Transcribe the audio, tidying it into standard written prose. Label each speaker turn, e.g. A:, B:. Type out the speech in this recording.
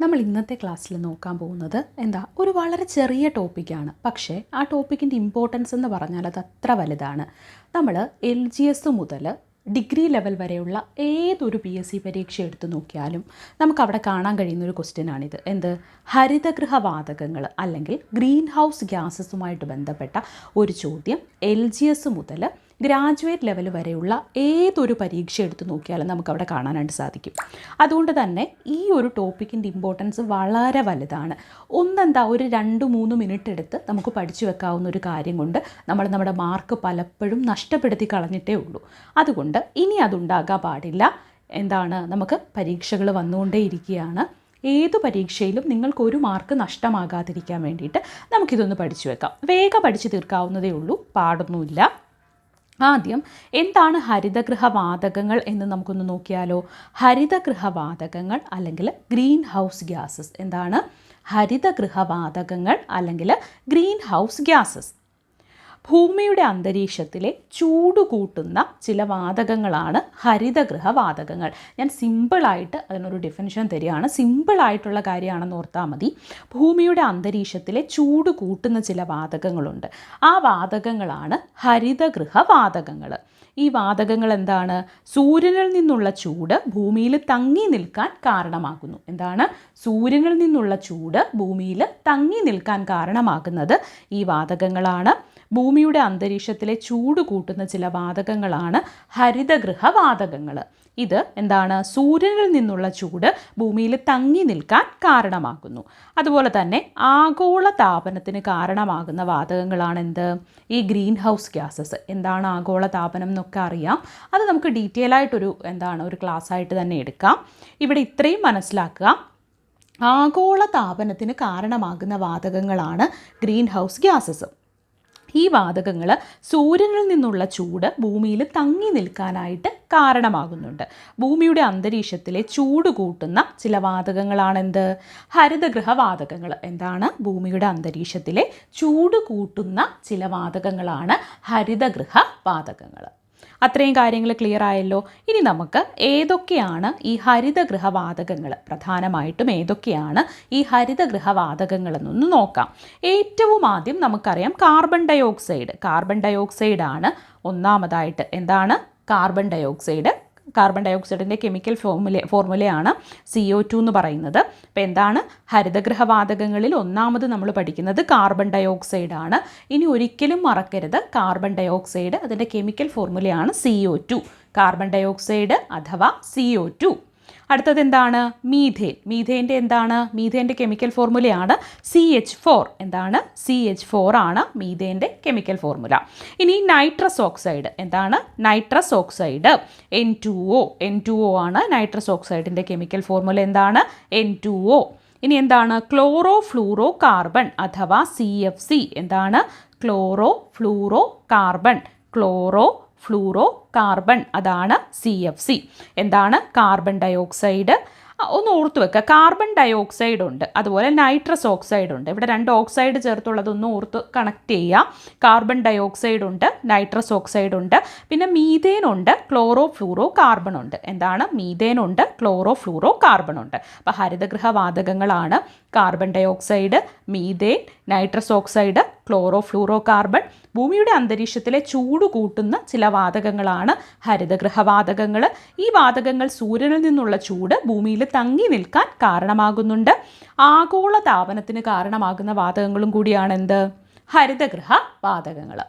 A: നമ്മൾ ഇന്നത്തെ ക്ലാസ്സിൽ നോക്കാൻ പോകുന്നത് ഒരു വളരെ ചെറിയ ടോപ്പിക്കാണ്. പക്ഷേ ആ ടോപ്പിക്കിൻ്റെ ഇമ്പോർട്ടൻസ് എന്ന് പറഞ്ഞാൽ അത് അത്ര വലുതാണ്. നമ്മൾ LGS മുതൽ ഡിഗ്രി ലെവൽ വരെയുള്ള ഏതൊരു PSC പരീക്ഷ എടുത്തു നോക്കിയാലും നമുക്കവിടെ കാണാൻ കഴിയുന്നൊരു ക്വസ്റ്റ്യനാണിത്. ഹരിതഗൃഹവാതകങ്ങൾ അല്ലെങ്കിൽ ഗ്രീൻ ഹൗസ് ഗ്യാസസുമായിട്ട് ബന്ധപ്പെട്ട ഒരു ചോദ്യം LGS മുതൽ ഗ്രാജുവേറ്റ് ലെവൽ വരെയുള്ള ഏതൊരു പരീക്ഷ എടുത്തു നോക്കിയാലും നമുക്കവിടെ കാണാനായിട്ട് സാധിക്കും. അതുകൊണ്ട് തന്നെ ഈ ഒരു ടോപ്പിക്കിൻ്റെ ഇമ്പോർട്ടൻസ് വളരെ വലുതാണ്. ഒരു 2-3 മിനിറ്റ് എടുത്ത് നമുക്ക് പഠിച്ചു വെക്കാവുന്ന ഒരു കാര്യം കൊണ്ട് നമ്മൾ നമ്മുടെ മാർക്ക് പലപ്പോഴും നഷ്ടപ്പെടുത്തി കളഞ്ഞിട്ടേ ഉള്ളൂ. അതുകൊണ്ട് ഇനി അതുണ്ടാകാൻ പാടില്ല. നമുക്ക് പരീക്ഷകൾ വന്നുകൊണ്ടേ ഇരിക്കുകയാണ്. ഏതു പരീക്ഷയിലും നിങ്ങൾക്കൊരു മാർക്ക് നഷ്ടമാകാതിരിക്കാൻ വേണ്ടിയിട്ട് നമുക്കിതൊന്ന് പഠിച്ചു വെക്കാം. വേഗം പഠിച്ചു തീർക്കാവുന്നതേ ഉള്ളൂ, പാടൊന്നുമില്ല. ആദ്യം എന്താണ് ഹരിതഗൃഹവാതകങ്ങൾ എന്ന് നമുക്കൊന്ന് നോക്കിയാലോ. ഹരിതഗൃഹവാതകങ്ങൾ അല്ലെങ്കിൽ ഗ്രീൻ ഹൗസ് ഗ്യാസസ്. ഹരിതഗൃഹവാതകങ്ങൾ അല്ലെങ്കിൽ ഗ്രീൻ ഹൗസ് ഗ്യാസസ് ഭൂമിയുടെ അന്തരീക്ഷത്തിലെ ചൂട് കൂട്ടുന്ന ചില വാതകങ്ങളാണ് ഹരിതഗൃഹവാതകങ്ങൾ. ഞാൻ സിമ്പിളായിട്ട് അതിനൊരു ഡെഫിനിഷൻ തരികയാണ്. സിമ്പിളായിട്ടുള്ള കാര്യമാണെന്ന് ഓർത്താൽ മതി. ഭൂമിയുടെ അന്തരീക്ഷത്തിലെ ചൂട് കൂട്ടുന്ന ചില വാതകങ്ങളുണ്ട്. ആ വാതകങ്ങളാണ് ഹരിതഗൃഹവാതകങ്ങൾ. ഈ വാതകങ്ങൾ സൂര്യനിൽ നിന്നുള്ള ചൂട് ഭൂമിയിൽ തങ്ങി നിൽക്കാൻ കാരണമാകുന്നു. സൂര്യനിൽ നിന്നുള്ള ചൂട് ഭൂമിയിൽ തങ്ങി നിൽക്കാൻ കാരണമാകുന്നത് ഈ വാതകങ്ങളാണ്. ഭൂമിയുടെ അന്തരീക്ഷത്തിലെ ചൂട് കൂട്ടുന്ന ചില വാതകങ്ങളാണ് ഹരിതഗൃഹവാതകങ്ങൾ. ഇത് സൂര്യനിൽ നിന്നുള്ള ചൂട് ഭൂമിയിൽ തങ്ങി നിൽക്കാൻ കാരണമാകുന്നു. അതുപോലെ തന്നെ ആഗോള താപനത്തിന് കാരണമാകുന്ന വാതകങ്ങളാണ് ഈ ഗ്രീൻ ഹൗസ് ഗ്യാസസ്. ആഗോള താപനം എന്നൊക്കെ അറിയാം. അത് നമുക്ക് ഡീറ്റെയിൽ ആയിട്ടൊരു ഒരു ക്ലാസ് ആയിട്ട് തന്നെ എടുക്കാം. ഇവിടെ ഇത്രയും മനസ്സിലാക്കുക. ആഗോള താപനത്തിന് കാരണമാകുന്ന വാതകങ്ങളാണ് ഗ്രീൻ ഹൗസ് ഗ്യാസസ്. ഈ വാതകങ്ങൾ സൂര്യനിൽ നിന്നുള്ള ചൂട് ഭൂമിയിൽ തങ്ങി നിൽക്കാനായിട്ട് കാരണമാകുന്നുണ്ട്. ഭൂമിയുടെ അന്തരീക്ഷത്തിലെ ചൂട് കൂട്ടുന്ന ചില വാതകങ്ങളാണ് ഹരിതഗൃഹവാതകങ്ങൾ. ഭൂമിയുടെ അന്തരീക്ഷത്തിലെ ചൂട് കൂട്ടുന്ന ചില വാതകങ്ങളാണ് ഹരിതഗൃഹവാതകങ്ങൾ. അത്രയും കാര്യങ്ങൾ ക്ലിയർ ആയല്ലോ. ഇനി നമുക്ക് ഏതൊക്കെയാണ് ഈ ഹരിതഗൃഹവാതകങ്ങൾ, പ്രധാനമായിട്ടും ഏതൊക്കെയാണ് ഈ ഹരിതഗൃഹവാതകങ്ങൾ എന്നൊന്ന് നോക്കാം. ഏറ്റവും ആദ്യം നമുക്കറിയാം കാർബൺ ഡയോക്സൈഡ് ആണ് ഒന്നാമതായിട്ട്. കാർബൺ ഡയോക്സൈഡിൻ്റെ കെമിക്കൽ ഫോർമുലയാണ് CO2 എന്ന് പറയുന്നത്. അപ്പോൾ ഹരിതഗൃഹവാതകങ്ങളിൽ ഒന്നാമത് നമ്മൾ പഠിക്കുന്നത് കാർബൺ ഡയോക്സൈഡ് ആണ്. ഇനി ഒരിക്കലും മറക്കരുത്, കാർബൺ ഡയോക്സൈഡ് അതിൻ്റെ കെമിക്കൽ ഫോർമുലയാണ് CO2. കാർബൺ ഡയോക്സൈഡ് അഥവാ CO2. അടുത്തത് മീഥേൻ്റെ കെമിക്കൽ ഫോർമുലയാണ് CH4. CH4 ആണ് മീഥേൻ്റെ കെമിക്കൽ ഫോർമുല. ഇനി നൈട്രസ് ഓക്സൈഡ് N2O ആണ് നൈട്രസ് ഓക്സൈഡിൻ്റെ കെമിക്കൽ ഫോർമുല. N2O. ഇനി ക്ലോറോ ഫ്ലൂറോ കാർബൺ അഥവാ CFC. ക്ലോറോ ഫ്ലൂറോ കാർബൺ അതാണ് CFC. Carbon dioxide. ഒന്ന് ഓർത്തു വെക്കുക, കാർബൺ ഡയോക്സൈഡ് ഉണ്ട്, അതുപോലെ നൈട്രസ് ഓക്സൈഡ് ഉണ്ട്. ഇവിടെ 2 ഓക്സൈഡ് ചേർത്തുള്ളതൊന്ന് ഓർത്ത് കണക്ട് ചെയ്യുക. കാർബൺ ഡയോക്സൈഡ് ഉണ്ട്, നൈട്രസ് ഓക്സൈഡ് ഉണ്ട്, പിന്നെ മീഥേൻ ഉണ്ട്, ക്ലോറോ ഫ്ലൂറോ കാർബൺ ഉണ്ട്. മീഥേൻ ഉണ്ട്, ക്ലോറോ ഫ്ലൂറോ കാർബൺ ഉണ്ട്. അപ്പോൾ ഹരിതഗൃഹവാതകങ്ങളാണ് carbon dioxide, methane, nitrous oxide, chlorofluorocarbon. ഭൂമിയുടെ അന്തരീക്ഷത്തിലെ ചൂട് കൂട്ടുന്ന ചില വാതകങ്ങളാണ് ഹരിതഗൃഹവാതകങ്ങൾ. ഈ വാതകങ്ങൾ സൂര്യനിൽ നിന്നുള്ള ചൂട് ഭൂമിയിൽ തങ്ങി നിൽക്കാൻ കാരണമാകുന്നുണ്ട്. ആഗോള താപനത്തിന് കാരണമാകുന്ന വാതകങ്ങളും കൂടിയാണ് ഹരിതഗൃഹവാതകങ്ങൾ.